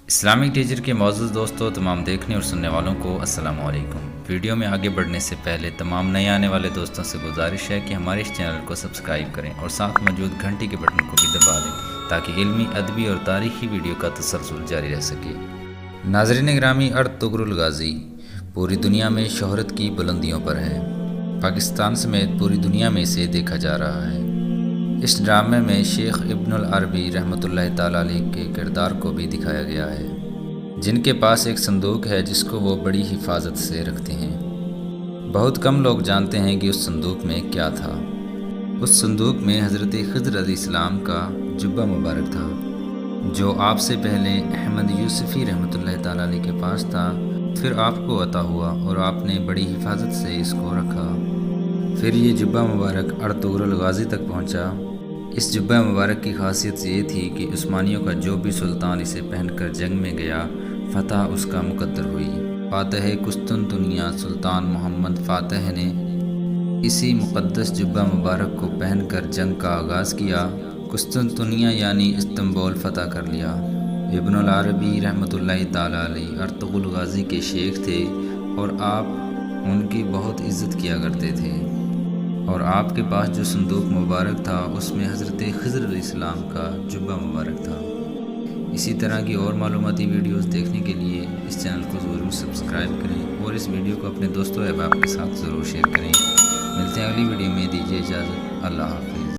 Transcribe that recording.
Islamic teacher کے معزز دوستوں، تمام دیکھنے اور سننے والوں کو السلام علیکم۔ ویڈیو میں آگے بڑھنے سے پہلے تمام نئے آنے والے دوستوں سے گزارش ہے کہ ہمارے اس چینل کو سبسکرائب کریں اور ساتھ موجود گھنٹی کے بٹن کو بھی دبا دیں تاکہ علمی، ادبی اور تاریخی ویڈیو کا تسلسل جاری رہ سکے۔ ناظرین گرامی، ارطغرل غازی پوری دنیا میں شہرت کی بلندیوں پر ہے۔ پاکستان سمیت پوری دنیا میں اسے دیکھا جا رہا ہے۔ اس ڈرامے میں شیخ ابن العربی رحمۃ اللہ تعالیٰ علیہ کے کردار کو بھی دکھایا گیا ہے، جن کے پاس ایک صندوق ہے جس کو وہ بڑی حفاظت سے رکھتے ہیں۔ بہت کم لوگ جانتے ہیں کہ اس صندوق میں کیا تھا۔ اس صندوق میں حضرت خضر علیہ السلام کا جبہ مبارک تھا، جو آپ سے پہلے احمد یوسفی رحمۃ اللہ تعالیٰ علیہ کے پاس تھا، پھر آپ کو عطا ہوا اور آپ نے بڑی حفاظت سے اس کو رکھا۔ پھر یہ جبہ مبارک ارطغرل غازی تک پہنچا۔ اس جبہ مبارک کی خاصیت یہ تھی کہ عثمانیوں کا جو بھی سلطان اسے پہن کر جنگ میں گیا، فتح اس کا مقدر ہوئی۔ فاتح قسطنطنیہ سلطان محمد فاتح نے اسی مقدس جبہ مبارک کو پہن کر جنگ کا آغاز کیا۔ قسطنطنیہ یعنی استنبول فتح کر لیا۔ ابن العربی رحمۃ اللہ تعالیٰ علیہ ارطغرل غازی کے شیخ تھے اور آپ ان کی بہت عزت کیا کرتے تھے، اور آپ کے پاس جو صندوق مبارک تھا اس میں حضرت خضر علیہ السلام کا جبہ مبارک تھا۔ اسی طرح کی اور معلوماتی ویڈیوز دیکھنے کے لیے اس چینل کو ضرور سبسکرائب کریں اور اس ویڈیو کو اپنے دوستوں احباب کے ساتھ ضرور شیئر کریں۔ ملتے ہیں اگلی ویڈیو میں، دیجیے اجازت، اللہ حافظ۔